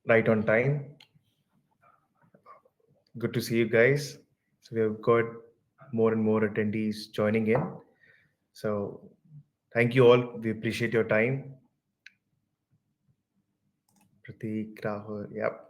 right on time. Good to see you guys. So we have got more and more attendees joining in. So thank you all. We appreciate your time. Pratik, Rahul, yep.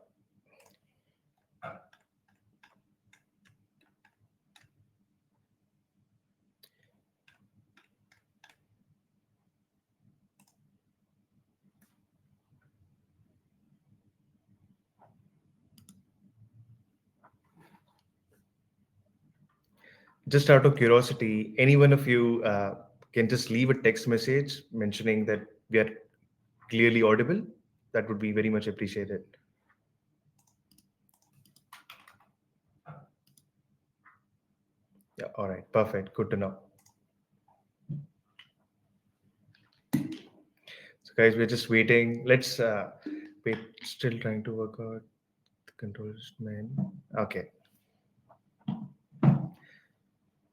Just out of curiosity, any one of you can just leave a text message mentioning that we are clearly audible. That would be very much appreciated. Yeah, all right, perfect. Good to know. So, guys, we're just waiting. Let's wait. Still trying to work out the controls, man. Okay,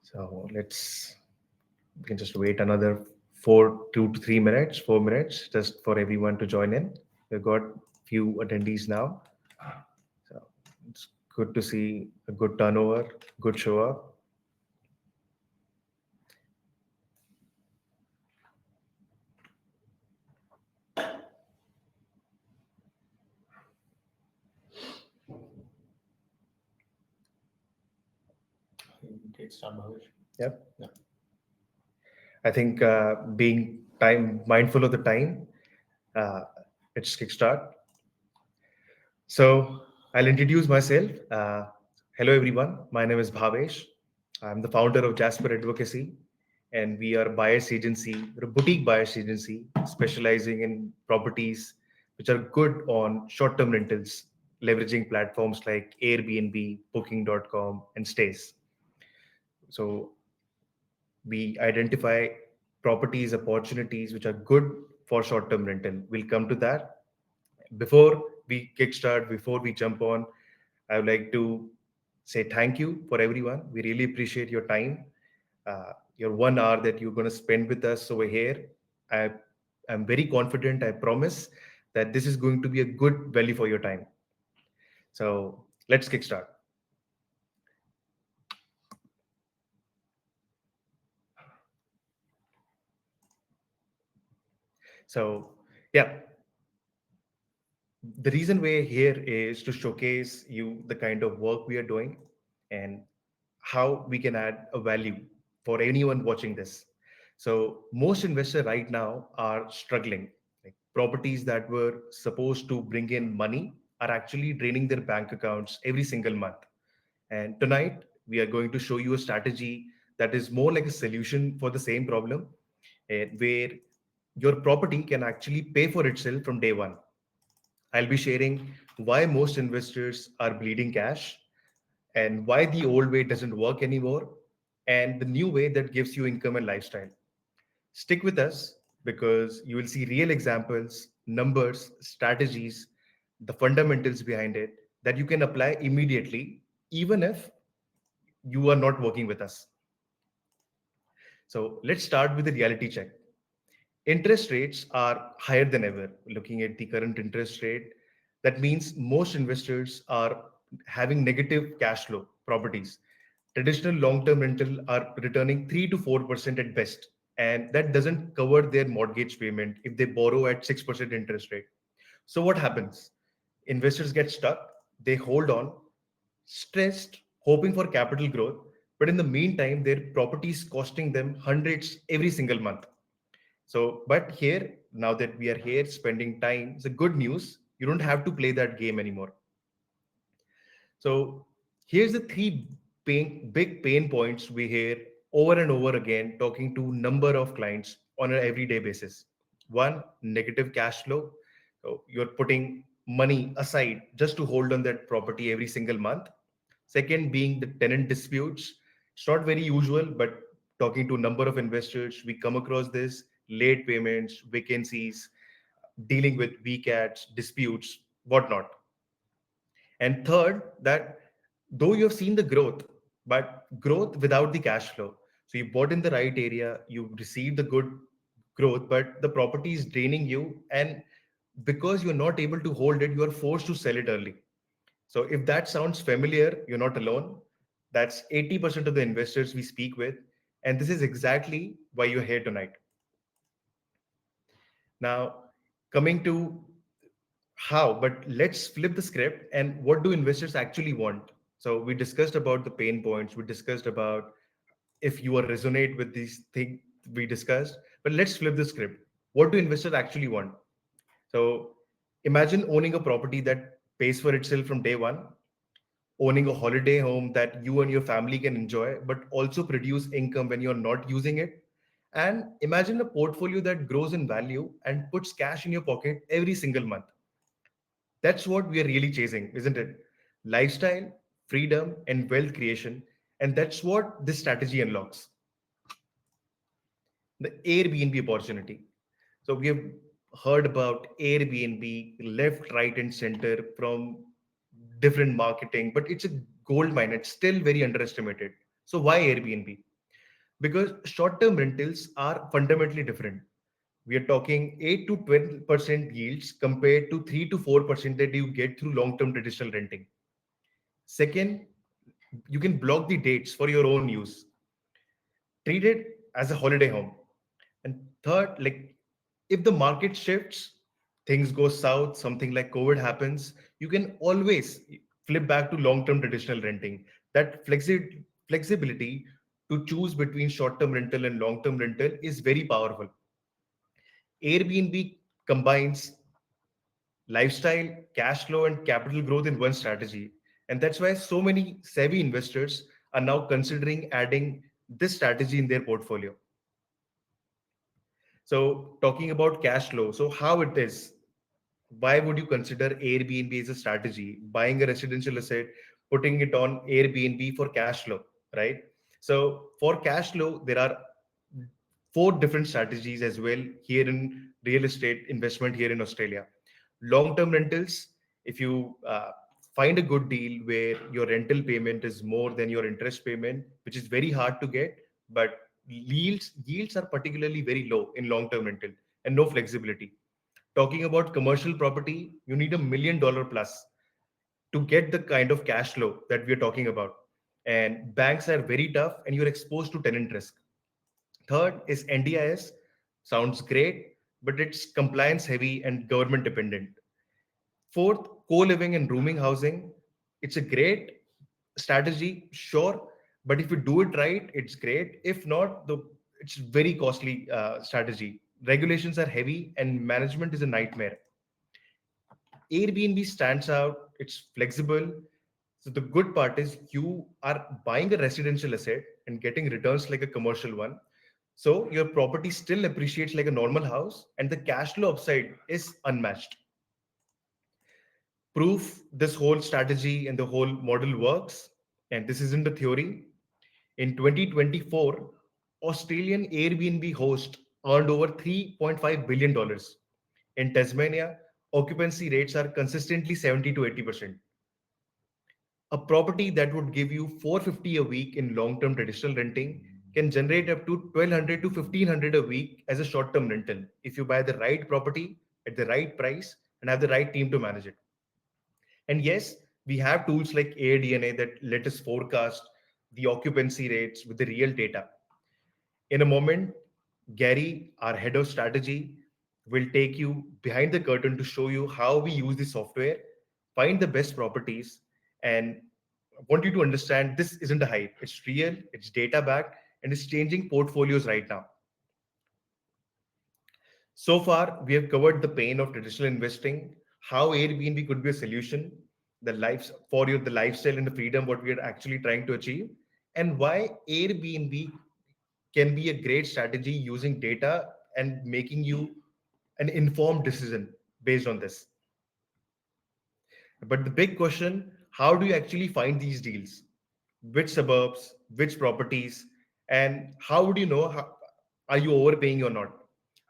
so we can just wait another 2 to 3 minutes, 4 minutes, just for everyone to join in. We've got few attendees now, so it's good to see a good turnover, good show up. Great start, Bhavesh. Yep. Yeah. I think being time mindful of the time, uh, let's kickstart. So I'll introduce myself. Hello, everyone. My name is Bhavesh. I'm the founder of Jasper Advocacy, and we are a buyer's agency, we're a boutique buyer's agency specializing in properties which are good on short-term rentals, leveraging platforms like Airbnb, Booking.com, and Stays. So we identify properties, opportunities which are good for short-term rental. We'll come to that. Before we kickstart, before we jump on, I would like to say thank you for everyone. We really appreciate your time, your 1 hour that you're going to spend with us over here. I, I'm very confident, I promise, that this is going to be a good value for your time. So let's kickstart. So, yeah, the reason we're here is to showcase you the kind of work we are doing and how we can add a value for anyone watching this. So most investors right now are struggling. Like properties that were supposed to bring in money are actually draining their bank accounts every single month. And tonight we are going to show you a strategy that is more like a solution for the same problem, where your property can actually pay for itself from day one. I'll be sharing why most investors are bleeding cash and why the old way doesn't work anymore and the new way that gives you income and lifestyle. Stick with us because you will see real examples, numbers, strategies, the fundamentals behind it that you can apply immediately, even if you are not working with us. So let's start with the reality check. Interest rates are higher than ever. Looking at the current interest rate, that means most investors are having negative cash flow properties. Traditional long-term rental are returning 3 to 4% at best, and that doesn't cover their mortgage payment if they borrow at 6% interest rate. So what happens? Investors get stuck, they hold on, stressed, hoping for capital growth, but in the meantime, their property is costing them hundreds every single month. So, but here, now that we are here spending time, it's a good news. You don't have to play that game anymore. So, here's the big pain points we hear over and over again talking to number of clients on an everyday basis. One, negative cash flow. So you're putting money aside just to hold on that property every single month. Second, being the tenant disputes. It's not very usual, but talking to a number of investors, we come across this late payments, vacancies, dealing with VCATs, disputes, whatnot. And third, that though you have seen the growth, but growth without the cash flow. So you bought in the right area, you received the good growth, but the property is draining you. And because you're not able to hold it, you are forced to sell it early. So if that sounds familiar, you're not alone. That's 80% of the investors we speak with. And this is exactly why you're here tonight. Now, coming to how, but let's flip the script and what do investors actually want? So we discussed about the pain points, we discussed about if you are resonate with these things we discussed, but let's flip the script. What do investors actually want? So imagine owning a property that pays for itself from day one, owning a holiday home that you and your family can enjoy, but also produce income when you're not using it. And imagine a portfolio that grows in value and puts cash in your pocket every single month. That's what we are really chasing, isn't it? Lifestyle, freedom, and wealth creation. And that's what this strategy unlocks, the Airbnb opportunity. So we have heard about Airbnb left, right, and center from different marketing, but it's a gold mine. It's still very underestimated. So why Airbnb? Because short-term rentals are fundamentally different. We are talking 8 to 12% yields compared to 3 to 4% that you get through long-term traditional renting. Second, you can block the dates for your own use. Treat it as a holiday home. And third, like if the market shifts, things go south, something like COVID happens, you can always flip back to long-term traditional renting. That flexibility to choose between short-term rental and long-term rental is very powerful. Airbnb combines lifestyle, cash flow, and capital growth in one strategy. And that's why so many savvy investors are now considering adding this strategy in their portfolio. So, talking about cash flow, so how it is, why would you consider Airbnb as a strategy? Buying a residential asset, putting it on Airbnb for cash flow, right? So, for cash flow, there are four different strategies as well here in real estate investment here in Australia. Long term rentals, if you find a good deal where your rental payment is more than your interest payment, which is very hard to get, but yields are particularly very low in long term rental and no flexibility. Talking about commercial property, you need $1 million plus to get the kind of cash flow that we are talking about. And banks are very tough and you're exposed to tenant risk. Third is NDIS. Sounds great, but it's compliance heavy and government dependent. Fourth, co-living and rooming housing. It's a great strategy, sure, but if you do it right, it's great. If not, it's very costly strategy. Regulations are heavy and management is a nightmare. Airbnb stands out. It's flexible. So the good part is you are buying a residential asset and getting returns like a commercial one. So your property still appreciates like a normal house, and the cash flow upside is unmatched. Proof this whole strategy and the whole model works, and this isn't a theory. In 2024, Australian Airbnb host earned over $3.5 billion. Dollars. In Tasmania, occupancy rates are consistently 70 to 80%. A property that would give you 450 a week in long-term traditional renting can generate up to 1200 to 1500 a week as a short-term rental if you buy the right property at the right price and have the right team to manage it. And yes, we have tools like AirDNA that let us forecast the occupancy rates with the real data. In a moment, Gary, our head of strategy, will take you behind the curtain to show you how we use the software, find the best properties, and I want you to understand this isn't a hype. It's real, it's data backed, and it's changing portfolios right now. So far, we have covered the pain of traditional investing, how Airbnb could be a solution, the lives for you, the lifestyle and the freedom what we are actually trying to achieve, and why Airbnb can be a great strategy using data and making you an informed decision based on this. But the big question, how do you actually find these deals? Which suburbs, which properties, and how would you know are you overpaying or not?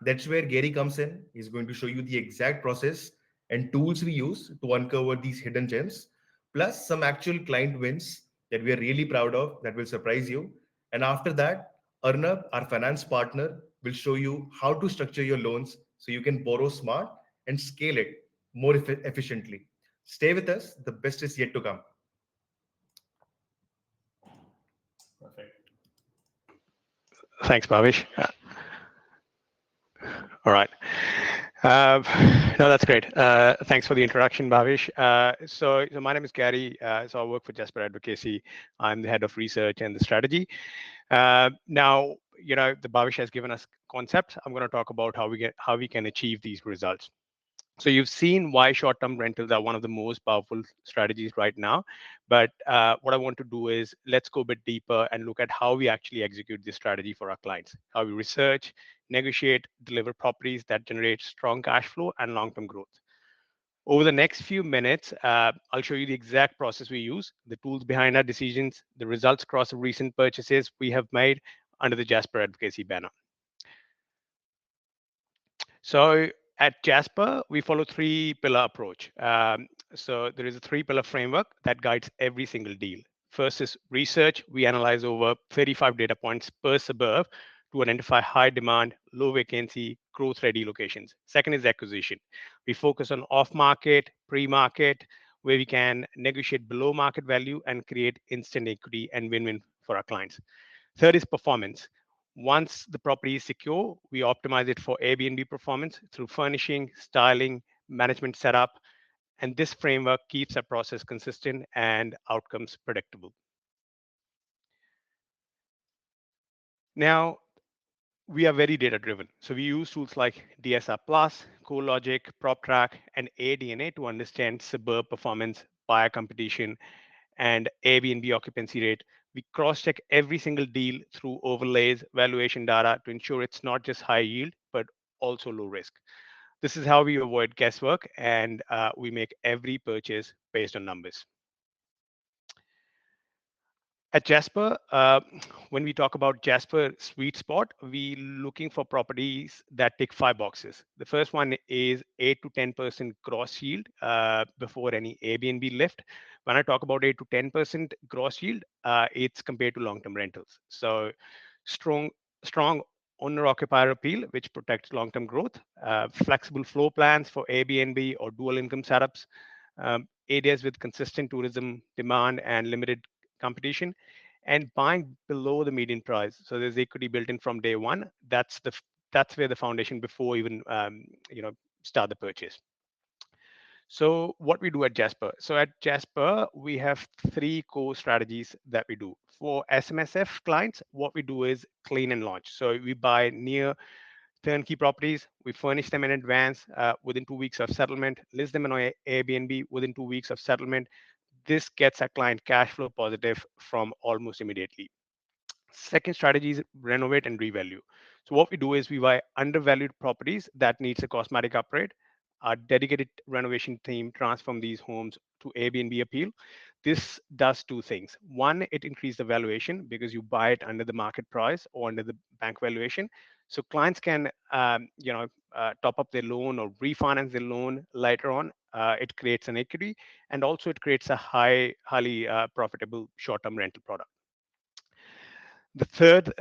That's where Gary comes in. He's going to show you the exact process and tools we use to uncover these hidden gems, plus some actual client wins that we are really proud of that will surprise you. And after that, Arnab, our finance partner, will show you how to structure your loans so you can borrow smart and scale it more efficiently. Stay with us, the best is yet to come. Perfect. Thanks, Bhavesh. All right. Uh, no, that's great. Thanks for the introduction, Bhavesh. So my name is Gary. So I work for Jasper Advocacy. I'm the head of research and the strategy. Now, the Bhavesh has given us concepts. I'm going to talk about how we can achieve these results. So you've seen why short-term rentals are one of the most powerful strategies right now. But what I want to do is let's go a bit deeper and look at how we actually execute this strategy for our clients, how we research, negotiate, deliver properties that generate strong cash flow and long-term growth. Over the next few minutes, I'll show you the exact process we use, the tools behind our decisions, the results across the recent purchases we have made under the Jasper Advocacy banner. So at Jasper, we follow three-pillar approach. So there is a three-pillar framework that guides every single deal. First is research. We analyze over 35 data points per suburb to identify high demand, low vacancy, growth-ready locations. Second is acquisition. We focus on off-market, pre-market, where we can negotiate below market value and create instant equity and win-win for our clients. Third is performance. Once the property is secure, we optimize it for Airbnb performance through furnishing, styling, management setup, and this framework keeps our process consistent and outcomes predictable. Now, we are very data driven. So we use tools like DSR Plus, CoLogic, PropTrack, and ADNA to understand suburb performance, buyer competition, and Airbnb occupancy rate. We cross-check every single deal through overlays, valuation data to ensure it's not just high yield, but also low risk. This is how we avoid guesswork and we make every purchase based on numbers. At Jasper, when we talk about Jasper sweet spot, we looking for properties that tick five boxes. The first one is 8 to 10% gross yield before any Airbnb lift. When I talk about 8 to 10% gross yield, it's compared to long-term rentals. So strong, strong owner-occupier appeal, which protects long-term growth, flexible floor plans for Airbnb or dual income setups, areas with consistent tourism demand and limited competition, and buying below the median price. So there's equity built in from day one. That's where the foundation before even start the purchase. So what we do at Jasper. So at Jasper, we have three core strategies that we do. For SMSF clients, what we do is clean and launch. So we buy near turnkey properties, we furnish them in advance within 2 weeks of settlement, list them on Airbnb within 2 weeks of settlement. This gets a client cash flow positive from almost immediately. Second strategy is renovate and revalue. So what we do is we buy undervalued properties that needs a cosmetic upgrade. Our dedicated renovation team transform these homes to Airbnb appeal. This does two things. One, it increases the valuation because you buy it under the market price or under the bank valuation. So clients can, top up their loan or refinance their loan later on. It creates an equity, and also it creates a highly profitable short-term rental product. The third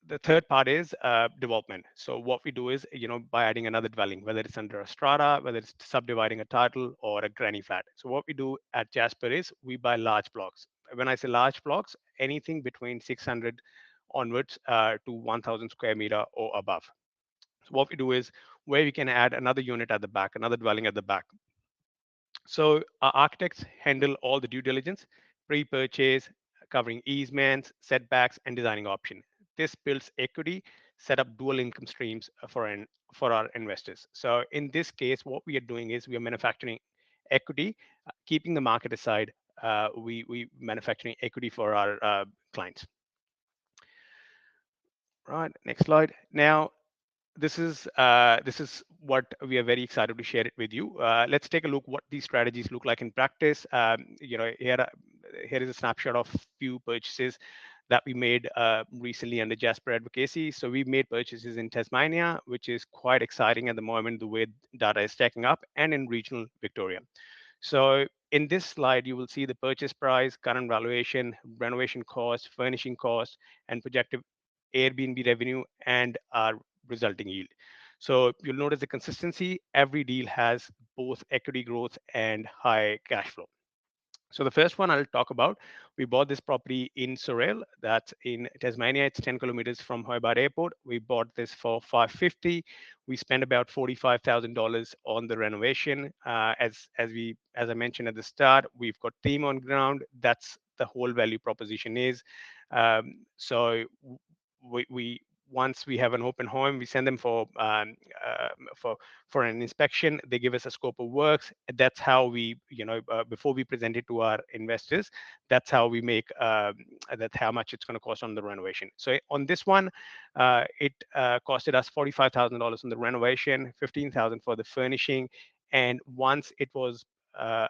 the third part is development. So what we do is, by adding another dwelling, whether it's under a strata, whether it's subdividing a title or a granny flat. So what we do at Jasper is we buy large blocks. When I say large blocks, anything between 600 onwards to 1,000 square meter or above. So what we do is where we can add another unit at the back, another dwelling at the back. So our architects handle all the due diligence, pre-purchase, covering easements, setbacks, and designing option. This builds equity, set up dual income streams for our investors. So in this case, what we are doing is we are manufacturing equity, keeping the market aside. We manufacturing equity for our clients. Right, next slide. Now, this is what we are very excited to share it with you. Let's take a look what these strategies look like in practice. Here is a snapshot of few purchases that we made recently under Jasper Advocacy. So we made purchases in Tasmania, which is quite exciting at the moment, the way data is stacking up, and in regional Victoria. So in this slide, you will see the purchase price, current valuation, renovation cost, furnishing cost, and projected Airbnb revenue and our resulting yield. So you'll notice the consistency. Every deal has both equity growth and high cash flow. So the first one I'll talk about, we bought this property in Sorel, that's in Tasmania. It's 10 kilometers from Hobart Airport. We bought this for 550. We spent about $45,000 on the renovation. As I mentioned at the start, we've got team on ground. That's the whole value proposition is. So we once we have an open home, we send them for for an inspection. They give us a scope of works. That's how we, before we present it to our investors, that's how we make that's how much it's going to cost on the renovation. So on this one, it costed us $45,000 on the renovation, 15,000 for the furnishing, and once it was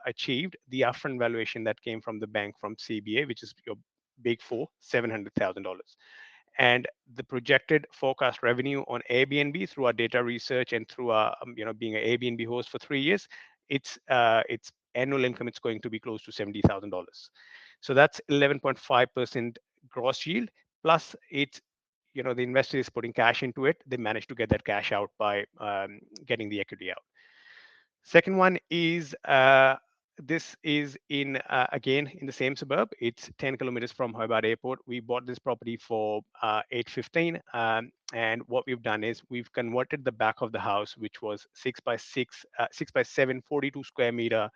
achieved, the upfront valuation that came from the bank from CBA, which is your big four, $700,000. And the projected forecast revenue on Airbnb through our data research and through our, being an Airbnb host for 3 years, it's annual income, it's going to be close to $70,000. So that's 11.5% gross yield. Plus, it's, the investor is putting cash into it. They managed to get that cash out by getting the equity out. Second one is this is in again in the same suburb. It's 10 kilometers from Hobart Airport. We bought this property for 815, and what we've done is we've converted the back of the house, which was 6 by 6, 6 by 7, 42 square meter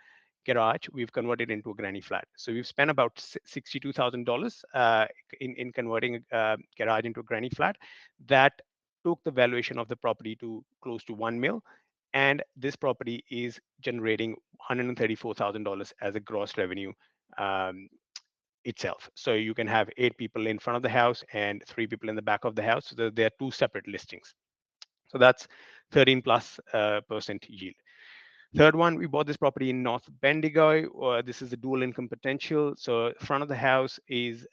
garage. We've converted into a granny flat. So we've spent about $62,000 in converting a garage into a granny flat. That took the valuation of the property to close to 1 mil, and this property is generating $134,000 as a gross revenue um, itself. So you can have 8 people in front of the house and 3 people in the back of the house. So there are two separate listings. So that's 13 plus percent yield. Third one, we bought this property in North Bendigo. This is the dual income potential. So front of the house is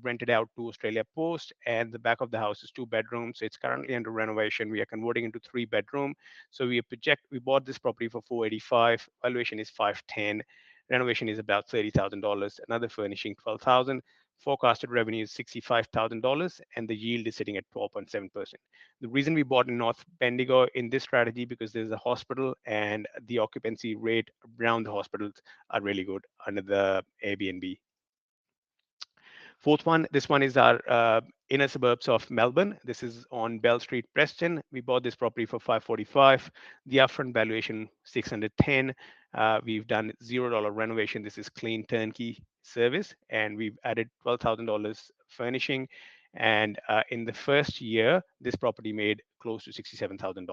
rented out to Australia Post, and the back of the house is 2 bedrooms. So it's currently under renovation. We are converting into 3 bedroom. So we bought this property for 485. Valuation is 510. Renovation is about $30,000. Another furnishing 12,000. Forecasted revenue is $65,000, and the yield is sitting at 12.7%. The reason we bought in North Bendigo in this strategy because there's a hospital and the occupancy rate around the hospitals are really good under the Airbnb. Fourth one, this one is our inner suburbs of Melbourne. This is on Bell Street, Preston. We bought this property for 545. The upfront valuation 610. We've done $0 renovation. This is clean turnkey service, and we've added $12,000 furnishing. And in the first year, this property made close to $67,000.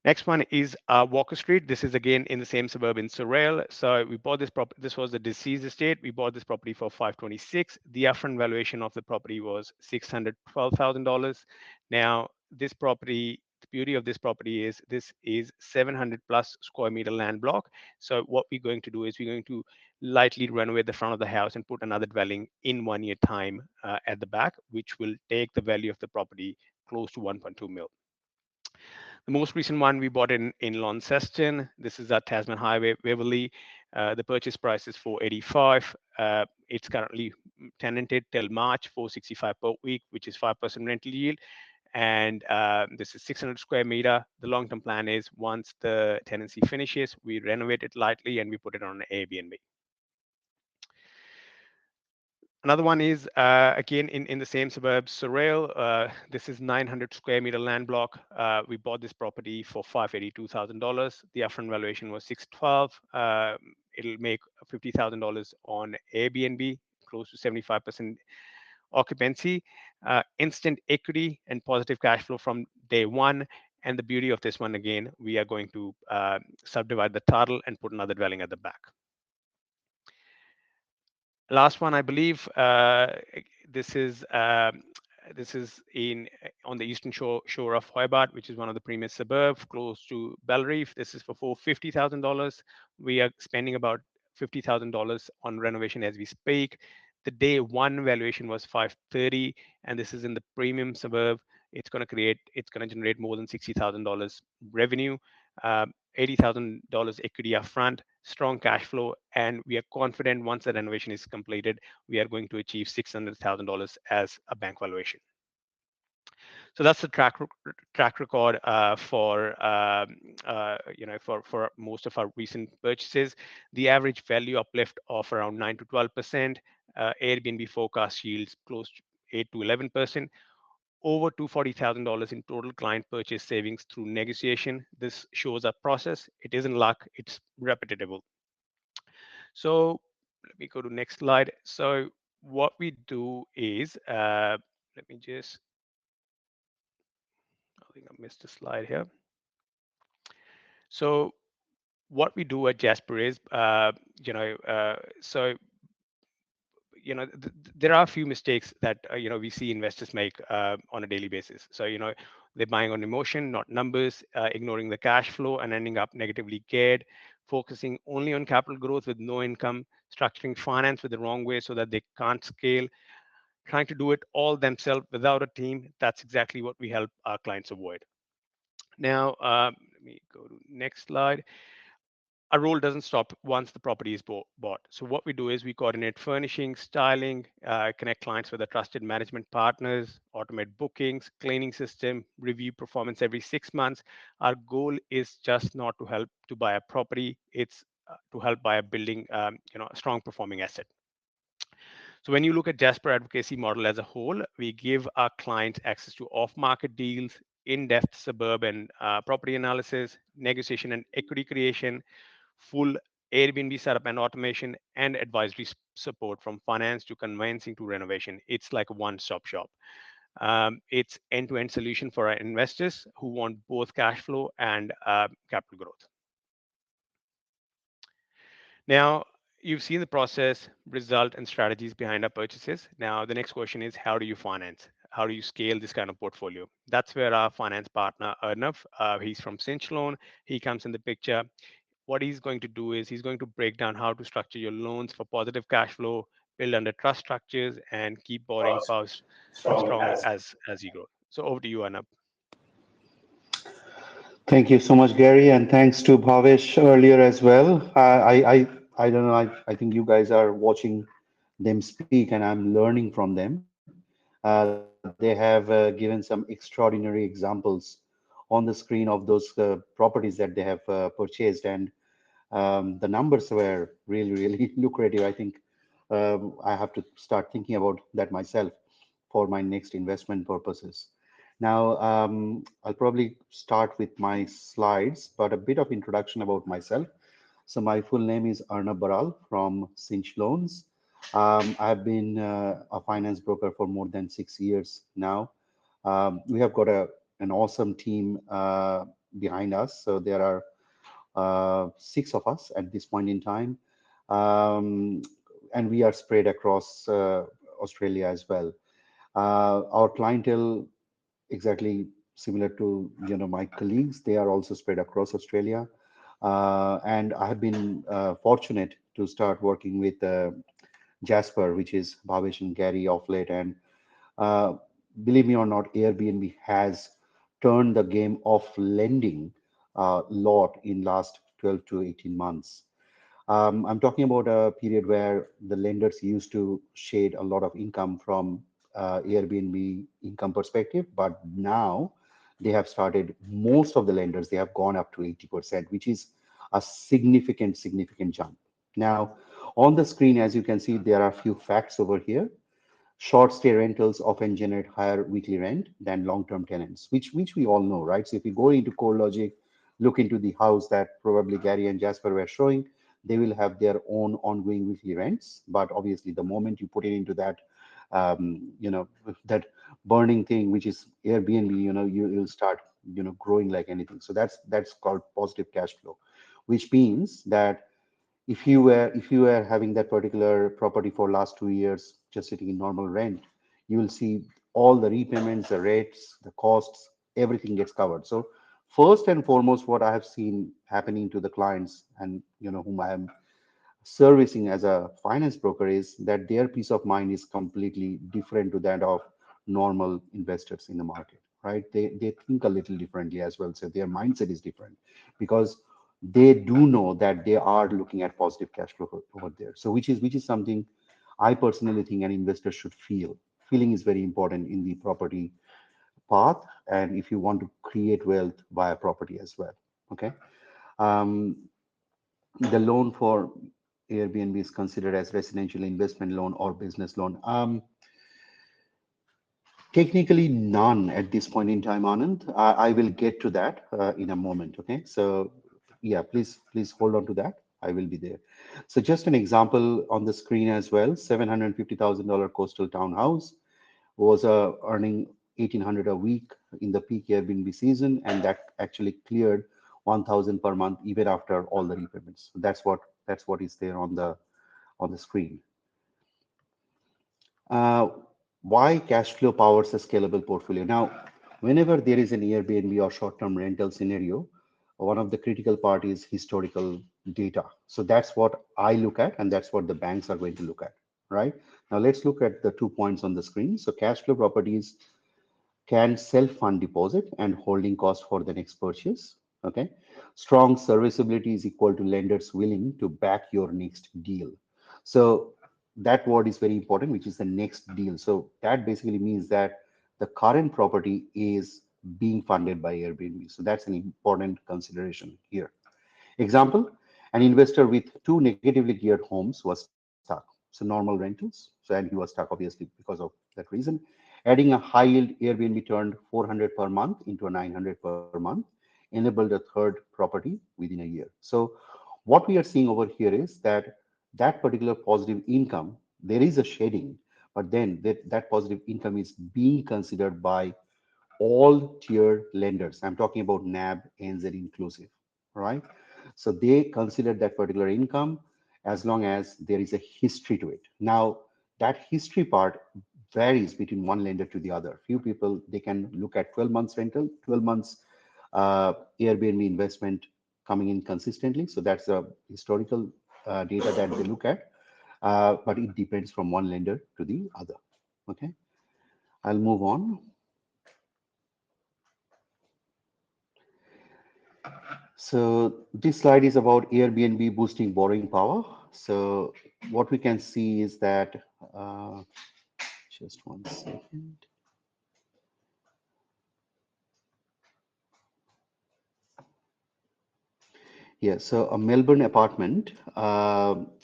Next one is Walker Street. This is again in the same suburb in Sorel. So we bought this property. This was the deceased estate. We bought this property for 526. The upfront valuation of the property was $612,000. Now, this property, the beauty of this property is this is 700 plus square meter land block. So what we're going to do is we're going to lightly renovate the front of the house and put another dwelling in 1 year time at the back, which will take the value of the property close to 1.2 mil. The most recent one we bought in Launceston. This is at Tasman Highway, Waverley. The purchase price is 485. It's currently tenanted till March, 465 per week, which is 5% rental yield. And this is 600 square meter. The long-term plan is once the tenancy finishes, we renovate it lightly and we put it on an Airbnb. Another one is again in the same suburb, Sorel. This is 900 square meter land block. We bought this property for $582,000. The upfront valuation was 612. It'll make $50,000 on Airbnb, close to 75% occupancy, instant equity and positive cash flow from day one. And the beauty of this one, again, we are going to subdivide the title and put another dwelling at the back. Last one, I believe, this is this is in on the eastern shore of Hobart, which is one of the premier suburbs close to Bellreef. This is for $50,000. We are spending about $50,000 on renovation as we speak. The day one valuation was 530, and this is in the premium suburb. It's going to generate more than $60,000 revenue. $80,000 equity upfront, strong cash flow, and we are confident once the renovation is completed, we are going to achieve $600,000 as a bank valuation. So that's the track record for most of our recent purchases. The average value uplift of around 9 to 12%. Airbnb forecast yields close to 8 to 11%. Over $240,000 in total client purchase savings through negotiation. This shows a process. It isn't luck. It's repetitive. So let me go to next slide. So what we do is, let me just, I think I missed a slide here. So what we do at Jasper is, so there are a few mistakes that we see investors make on a daily basis. So they're buying on emotion, not numbers, ignoring the cash flow and ending up negatively geared, focusing only on capital growth with no income, structuring finance with the wrong way so that they can't scale, trying to do it all themselves without a team. That's exactly what we help our clients avoid. Now, let me go to next slide. Our role doesn't stop once the property is bought. So what we do is we coordinate furnishing, styling, connect clients with a trusted management partners, automate bookings, cleaning system, review performance every 6 months. Our goal is just not to help to buy a property; it's to help buy a building, a strong performing asset. So when you look at Jasper Advocacy model as a whole, we give our clients access to off-market deals, in-depth suburb and property analysis, negotiation and equity creation, full Airbnb setup and automation, and advisory support from finance to conveyancing to renovation. It's like a one-stop shop. It's end-to-end solution for our investors who want both cash flow and capital growth. Now, you've seen the process, result, and strategies behind our purchases. Now, the next question is, how do you finance? How do you scale this kind of portfolio? That's where our finance partner, Arnab, he's from Cinch Loan, he comes in the picture. What he's going to do is he's going to break down how to structure your loans for positive cash flow, build under trust structures, and keep borrowing power Strong strong as as you grow. So over to you, Arnab. Thank you so much, Gary, and thanks to Bhavesh earlier as well. I don't know. I think you guys are watching them speak, and I'm learning from them. They have given some extraordinary examples on the screen of those properties that they have purchased, and the numbers were really, really lucrative. I think I have to start thinking about that myself for my next investment purposes. Now, I'll probably start with my slides, but a bit of introduction about myself. So my full name is Arnab Baral from Cinch Loans. I've been a finance broker for more than 6 years now. We have got an awesome team behind us. So there are six of us at this point in time. Um, and we are spread across Australia as well. Our clientele exactly similar to my colleagues. They are also spread across Australia, and I have been fortunate to start working with Jasper, which is Bhavesh and Gary of late. And uh, believe me or not, Airbnb has turned the game of lending a lot in last 12 to 18 months. I'm talking about a period where the lenders used to shade a lot of income from Airbnb income perspective, but now they have started, most of the lenders, they have gone up to 80%, which is a significant, significant jump. Now, on the screen, as you can see, there are a few facts over here. Short stay rentals often generate higher weekly rent than long-term tenants, which we all know, right? So if you go into core logic, look into the house that probably Gary and Jasper were showing, they will have their own ongoing weekly rents. But obviously, the moment you put it into that, that burning thing, which is Airbnb, you'll start, growing like anything. So that's called positive cash flow, which means that if you were having that particular property for last 2 years just sitting in normal rent, you will see all the repayments, the rates, the costs, everything gets covered. So first and foremost, what I have seen happening to the clients and whom I am servicing as a finance broker is that their peace of mind is completely different to that of normal investors in the market, right? They think a little differently as well. So their mindset is different because they do know that they are looking at positive cash flow over there. So which is something I personally think an investor should feel. Feeling is very important in the property path, and if you want to create wealth via property as well. Okay. Um, the loan for Airbnb is considered as residential investment loan or business loan. Technically, none at this point in time, Anand. I will get to that in a moment. Okay, so yeah, please hold on to that. I will be there. So just an example on the screen as well. $750,000 coastal townhouse was earning 1,800 a week in the peak Airbnb season, and that actually cleared 1,000 per month even after all the repayments. So that's what is there on the screen. Uh, why cash flow powers a scalable portfolio? Now, whenever there is an Airbnb or short-term rental scenario, one of the critical part is historical data. So that's what I look at, and that's what the banks are going to look at, right? Now let's look at the 2 points on the screen. So cash flow properties can self-fund deposit and holding cost for the next purchase. Okay. Strong serviceability is equal to lenders willing to back your next deal. So that word is very important, which is the next deal. So that basically means that the current property is being funded by Airbnb. So that's an important consideration here. Example, an investor with two negatively geared homes was stuck. So normal rentals. So and he was stuck obviously because of that reason. Adding a high yield Airbnb turned 400 per month into a 900 per month, enabled a third property within a year. So what we are seeing over here is that that particular positive income, there is a shading, but then that positive income is being considered by all tier lenders. I'm talking about NAB, ANZ inclusive, right? So they consider that particular income as long as there is a history to it. Now, that history part varies between one lender to the other. Few people, they can look at 12 months rental, 12 months Airbnb investment coming in consistently. So that's a historical data that they look at, but it depends from one lender to the other. Okay, I'll move on. So this slide is about Airbnb boosting borrowing power. So what we can see is that, just one second. Yeah, so a Melbourne apartment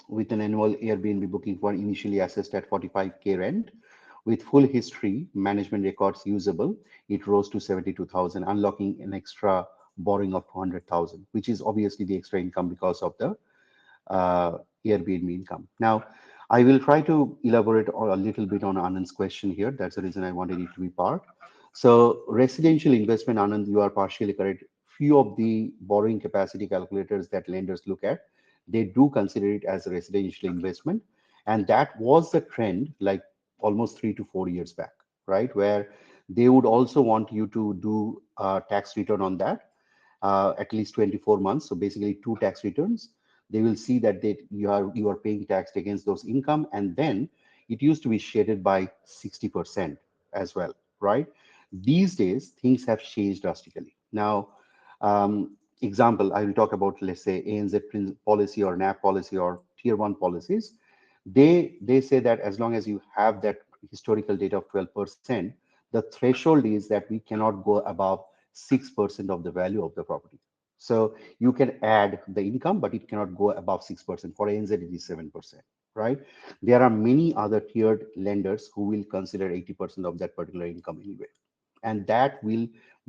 with an annual Airbnb booking for initially assessed at 45K rent. With full history, management records usable, it rose to 72,000, unlocking an extra borrowing of 200,000, which is obviously the extra income because of the uh, Airbnb income. Now, I will try to elaborate a little bit on Anand's question here. That's the reason I wanted it to be part. So, residential investment, Anand, you are partially correct. Few of the borrowing capacity calculators that lenders look at, they do consider it as a residential investment. And that was the trend like almost 3 to 4 years back, right? Where they would also want you to do a tax return on that at least 24 months. So basically two tax returns. They will see that you are paying tax against those income, and then it used to be shaded by 60% as well, right? These days things have changed drastically. Now, example, I will talk about, let's say, ANZ policy or NAP policy or tier one policies. They say that as long as you have that historical data of 12%, the threshold is that we cannot go above 6% of the value of the property. So you can add the income, but it cannot go above 6%. For ANZ, it is 7%, right? There are many other tiered lenders who will consider 80% of that particular income anyway. And that will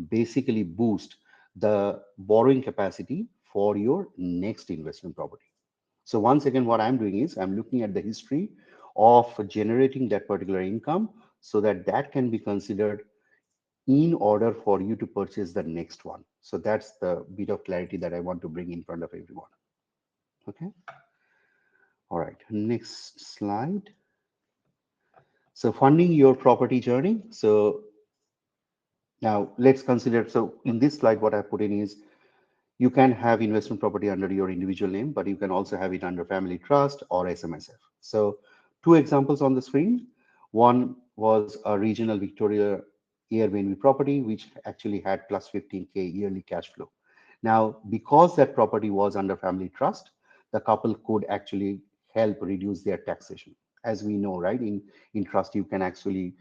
basically boost the borrowing capacity for your next investment property. So once again, what I'm doing is I'm looking at the history of generating that particular income so that that can be considered in order for you to purchase the next one. So that's the bit of clarity that I want to bring in front of everyone. Okay. All right. Next slide. So funding your property journey. So now let's consider. So in this slide, what I put in is you can have investment property under your individual name, but you can also have it under family trust or SMSF. So two examples on the screen. One was a regional Victoria Airbnb property, which actually had plus 15K yearly cash flow. Now, because that property was under family trust, the couple could actually help reduce their taxation. As we know, right, in trust, you can actually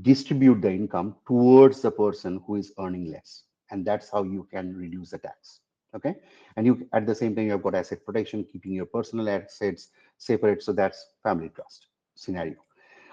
distribute the income towards the person who is earning less, and that's how you can reduce the tax. Okay, and you at the same time you have got asset protection, keeping your personal assets separate. So that's family trust scenario.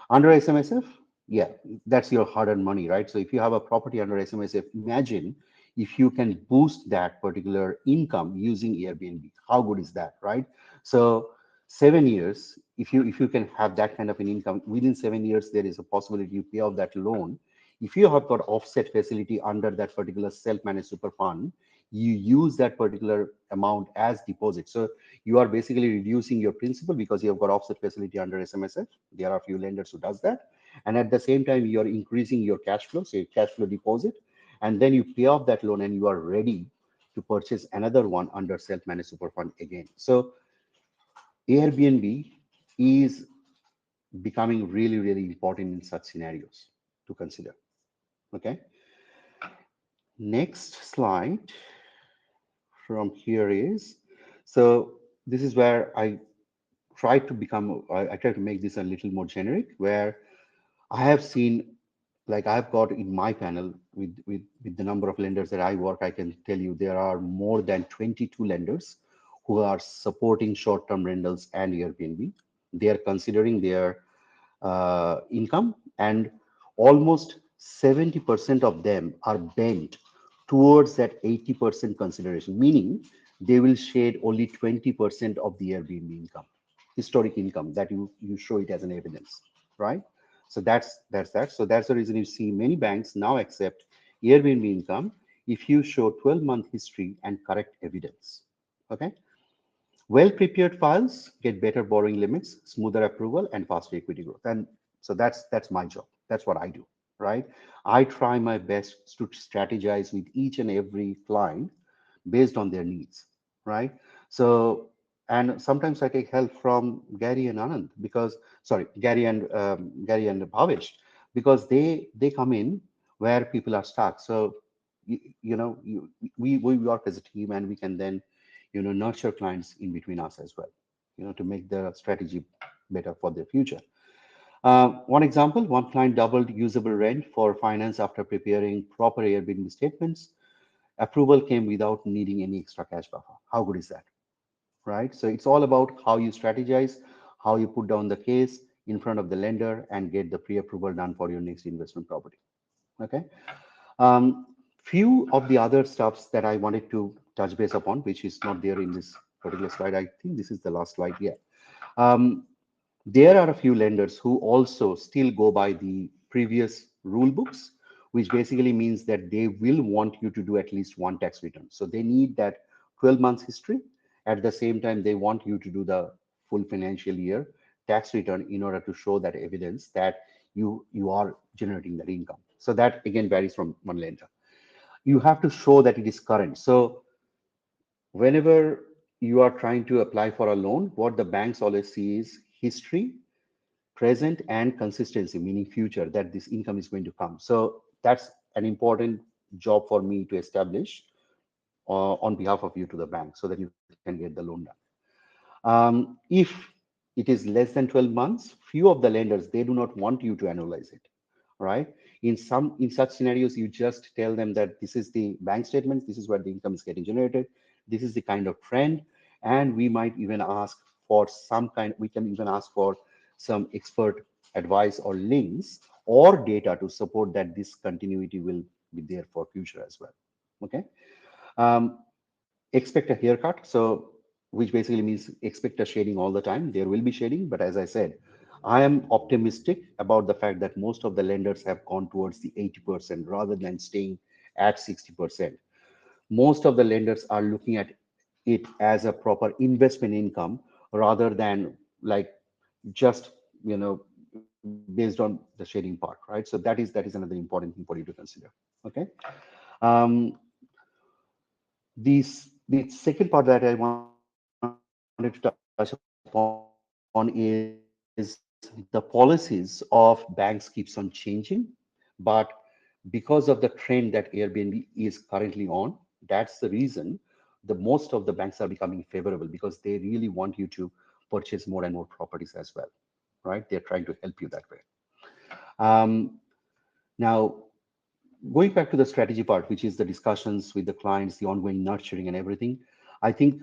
Under SMSF, yeah, that's your hard-earned money, right? So if you have a property under SMSF, imagine if you can boost that particular income using Airbnb. How good is that, right? So 7 years, if you can have that kind of an income within 7 years, there is a possibility you pay off that loan. If you have got offset facility under that particular self-managed super fund, you use that particular amount as deposit. So you are basically reducing your principal because you have got offset facility under SMSF. There are a few lenders who does that. And at the same time, you are increasing your cash flow, say cash flow deposit, and then you pay off that loan and you are ready to purchase another one under self-managed super fund again. So Airbnb is becoming really, really important in such scenarios to consider. Okay. Next slide from here is, so this is where I try to make this a little more generic, where I have seen, like I've got in my panel with the number of lenders that I work, I can tell you there are more than 22 lenders who are supporting short-term rentals and Airbnb. They are considering their income, and almost 70% of them are bent towards that 80% consideration, meaning they will shade only 20% of the Airbnb income, historic income that you show it as an evidence, right? So that's that. So that's the reason you see many banks now accept Airbnb income if you show 12-month history and correct evidence. Okay. Well-prepared files get better borrowing limits, smoother approval, and faster equity growth. And so that's my job. That's what I do, right? I try my best to strategize with each and every client based on their needs, right? So, and sometimes I take help from Gary and Anand because, sorry, Gary and Bhavesh, because they come in where people are stuck. So, we work as a team, and we can then nurture clients in between us as well, to make the strategy better for their future. One example, one client doubled usable rent for finance after preparing proper Airbnb statements. Approval came without needing any extra cash buffer. How good is that, right? So it's all about how you strategize, how you put down the case in front of the lender and get the pre-approval done for your next investment property. Okay. um, few of the other stuffs that I wanted to touch base upon, which is not there in this particular slide. I think this is the last slide here. Um, there are a few lenders who also still go by the previous rule books, which basically means that they will want you to do at least one tax return. So they need that 12 months history. At the same time, they want you to do the full financial year tax return in order to show that evidence that you are generating that income. So that again varies from one lender. You have to show that it is current. So whenever you are trying to apply for a loan, what the banks always see is history, present, and consistency, meaning future, that this income is going to come. So that's an important job for me to establish on behalf of you to the bank so that you can get the loan done. If it is less than 12 months, few of the lenders, they do not want you to analyze it, right? In such scenarios, you just tell them that this is the bank statements, this is where the income is getting generated, this is the kind of trend, and we might even ask for we can even ask for some expert advice or links or data to support that this continuity will be there for future as well. Okay. um, Expect a haircut. So, which basically means expect a shading all the time. There will be shading, but as I said, I am optimistic about the fact that most of the lenders have gone towards the 80% rather than staying at 60%. Most of the lenders are looking at it as a proper investment income rather than like just based on the shading part, right? So that is another important thing for you to consider. Okay. um, the second part that I wanted to touch upon is the policies of banks keeps on changing, but because of the trend that Airbnb is currently on, that's the reason most of the banks are becoming favorable because they really want you to purchase more and more properties as well, right? They're trying to help you that way. Um, Now, going back to the strategy part, which is the discussions with the clients, the ongoing nurturing and everything, I think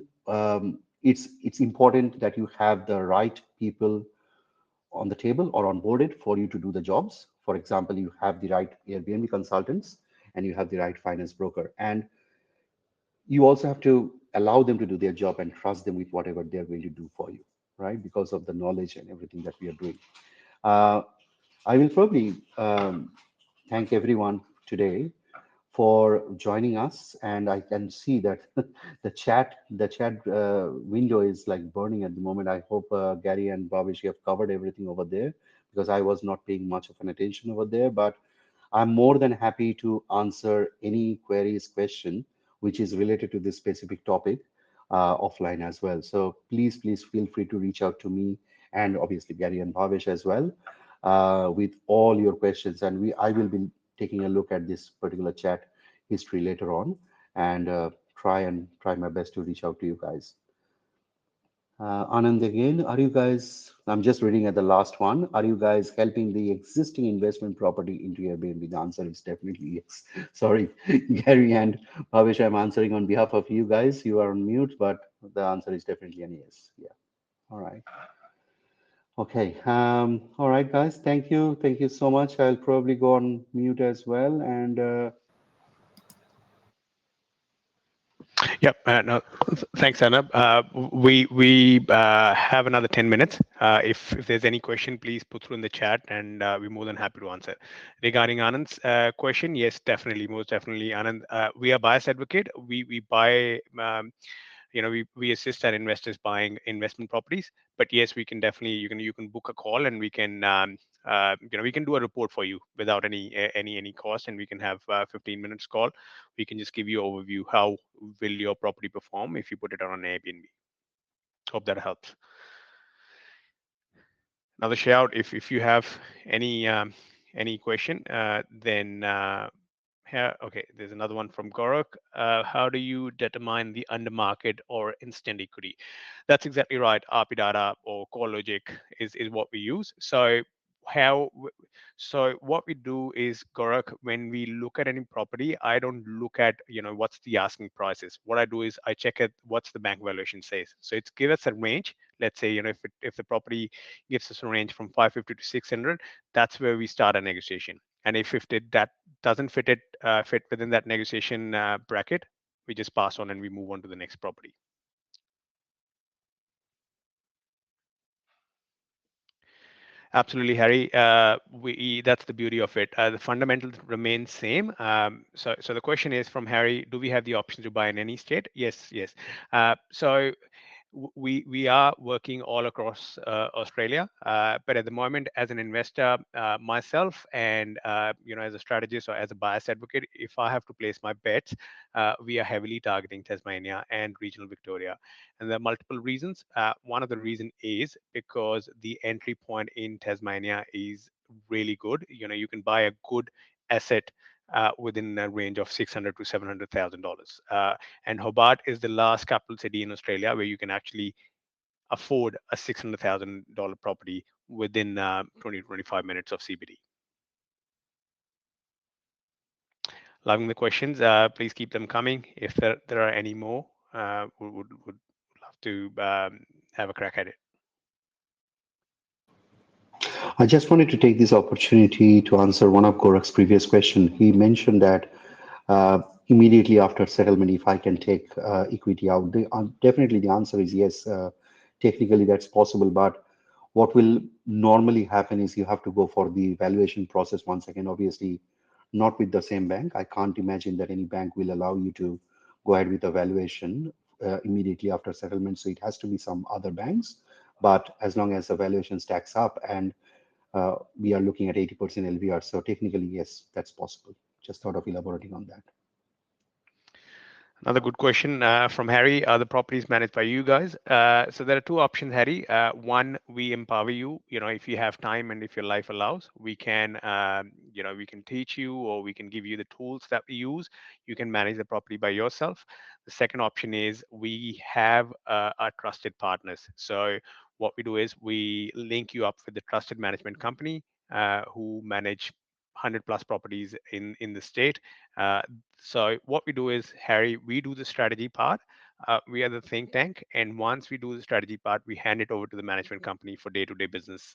it's important that you have the right people on the table or onboarded for you to do the jobs. For example, you have the right Airbnb consultants and you have the right finance broker. And you also have to allow them to do their job and trust them with whatever they're going to do for you, right? Because of the knowledge and everything that we are doing. Uh, I will probably thank everyone today for joining us, and I can see that the chat window is like burning at the moment. I hope Gary and Bhavesh, you have covered everything over there because I was not paying much of an attention over there. But I'm more than happy to answer any queries, question which is related to this specific topic offline as well. So please feel free to reach out to me and obviously Gary and Bhavesh as well with all your questions. And I will be taking a look at this particular chat history later on and try my best to reach out to you guys. Anand again, are you guys, I'm just reading at the last one, are you guys helping the existing investment property into Airbnb? The answer is definitely yes. Sorry, Gary and Bhavesh, I'm answering on behalf of you guys. You are on mute, but the answer is definitely an yes. Yeah. All right. Okay. All right, guys. Thank you. Thank you so much. I'll probably go on mute as well. And Yep. No, thanks, Arnab. We have another 10 minutes. If there's any question, please put through in the chat, and we're more than happy to answer. Regarding Anand's question, yes, definitely, most definitely, Anand. We are bias advocate. We buy. We assist our investors buying investment properties. But yes, we can definitely you can book a call, and we can we can do a report for you without any cost, and we can have 15 minutes call. We can just give you overview how will your property perform if you put it on Airbnb. Hope that helps. Another shout, if you have any question, then here, okay, there's another one from Gorak. How do you determine the under market or instant equity? That's exactly right. RP data or core logic is what we use. How so what we do is, Gorak, when we look at any property, I don't look at what's the asking prices. What I do is I check at what's the bank valuation says. So it's give us a range. Let's say if the property gives us a range from 550 to 600, that's where we start a negotiation. And if that doesn't fit within that negotiation bracket, we just pass on and we move on to the next property. Absolutely, Harry. That's the beauty of it. The fundamentals remain same. So the question is from Harry: do we have the option to buy in any state? Yes, yes. So we are working all across Australia, but at the moment, as an investor, myself, and as a strategist or as a bias advocate, if I have to place my bets, we are heavily targeting Tasmania and regional Victoria, and there are multiple reasons. One of the reason is because the entry point in Tasmania is really good. You can buy a good asset within a range of 600 to $700,000. And Hobart is the last capital city in Australia where you can actually afford a $600,000 property within 20 to 25 minutes of CBD. Loving the questions. Please keep them coming. If there are any more, would love to have a crack at it. I just wanted to take this opportunity to answer one of Gorak's previous question. He mentioned that immediately after settlement, if I can take equity out, definitely the answer is yes. Technically, that's possible, but what will normally happen is you have to go for the valuation process once again. Obviously, not with the same bank. I can't imagine that any bank will allow you to go ahead with a valuation immediately after settlement. So it has to be some other banks. But as long as the valuation stacks up and we are looking at 80% LVR. So technically, yes, that's possible. Just thought of elaborating on that. Another good question from Harry. Are the properties managed by you guys? So there are two options, Harry. One, we empower you. If you have time and if your life allows, we can teach you, or we can give you the tools that we use. You can manage the property by yourself. The second option is we have our trusted partners. So what we do is we link you up with the trusted management company who manage 100 plus properties in the state. Uh, so what we do is, Harry, we do the strategy part. We are the think tank, and once we do the strategy part, we hand it over to the management company for day-to-day business,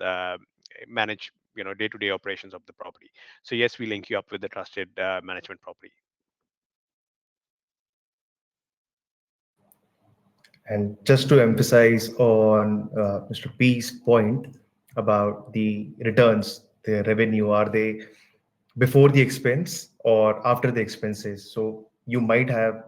manage day-to-day operations of the property. So yes, we link you up with the trusted management property. And just to emphasize on Mr. P's point about the returns, the revenue, are they before the expense or after the expenses? So you might have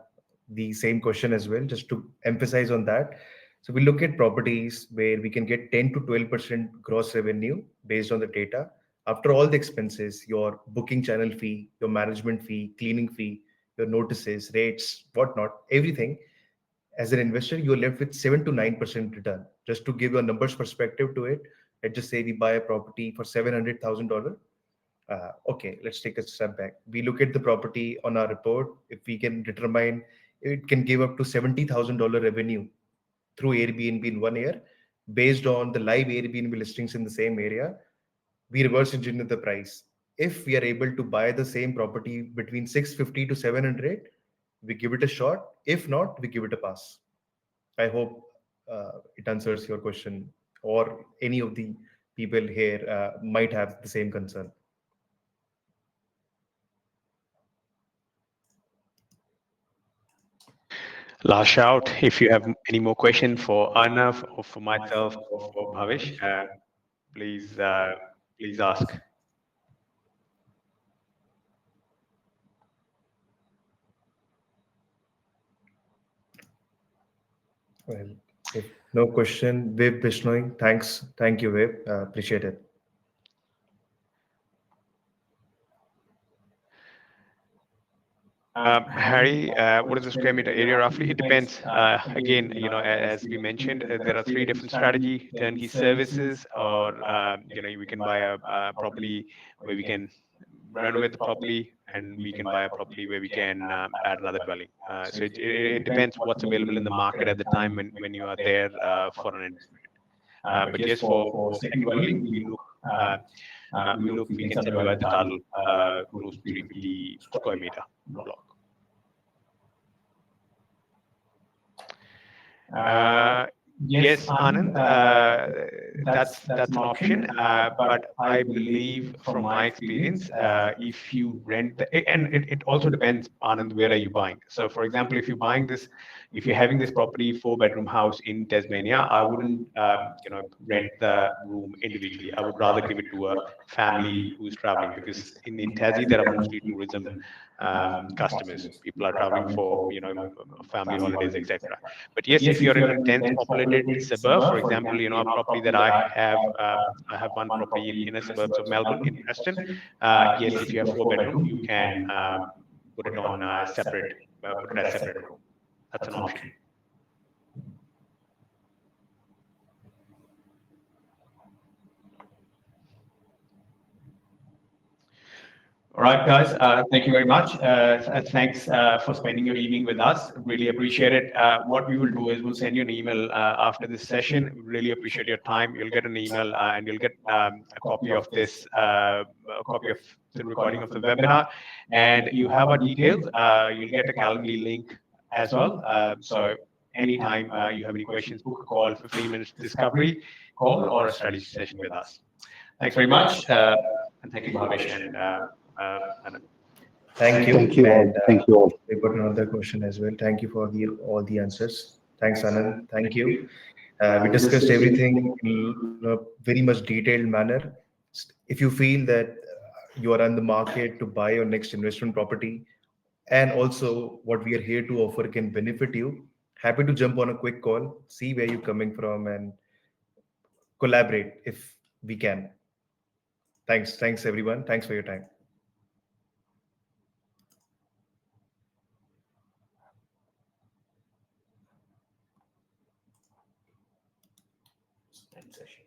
the same question as well, just to emphasize on that. So we look at properties where we can get 10 to 12% gross revenue based on the data. After all the expenses, your booking channel fee, your management fee, cleaning fee, your notices, rates, whatnot, everything, as an investor, you're left with 7 to 9% return. Just to give you a numbers perspective to it, let's just say we buy a property for $700,000. Okay, let's take a step back. We look at the property on our report. If we can determine it can give up to $70,000 revenue through Airbnb in 1 year, based on the live Airbnb listings in the same area, we reverse engineer the price. If we are able to buy the same property between 650 to 700, we give it a shot. If not, we give it a pass. I hope it answers your question, or any of the people here might have the same concern. Last shout. If you have any more question for Arnav or for myself or for Bhavesh, please please ask. Well, if no question, Viv Bishnoi, thanks. Thank you, Viv. Appreciate it. Harry, what is the square meter area roughly? It depends. Again, as we mentioned, there are three different strategy: turnkey services, or we can buy a property where we can renovate the property, and we can buy a property where we can add another dwelling. So it depends what's available in the market at the time when you are there for an investment. But yes, for second dwelling, we can subdivide the title close to 350 square meter block. Yes, Anand, that's an option. But I believe from my experience, if you rent and it also depends, Anand, where are you buying? So, for example, if you're having this property, 4 bedroom house in Tasmania, I wouldn't, rent the room individually. I would rather give it to a family who's traveling, because in Tassie there are mostly tourism customers. People are traveling for family holidays, etc. But yes, if you're in a dense populated suburb, for example, a property that I have one property in inner suburbs of Melbourne, in Preston. Yes, if you have 4 bedroom, you can put it on put it as separate room. That's an option. All right, guys. Thank you very much. Thanks for spending your evening with us. Really appreciate it. What we will do is we'll send you an email after this session. Really appreciate your time. You'll get an email and you'll get a copy of a copy of the recording of the webinar, and you have our details. You'll get a Calendly link as well. So anytime you have any questions, book a call, 15 minutes discovery call, or a strategy session with us. Thanks very much, and thank you, Bhavesh and Thank Thank you. you all. And Thank you all. we got another question as well. Thank you for all the answers. Thanks, Anand. Thank you. We discussed everything in a very much detailed manner. If you feel that you are on the market to buy your next investment property, and also what we are here to offer can benefit you, happy to jump on a quick call, see where you're coming from, and collaborate if we can. Thanks everyone. Thanks for your time. End session.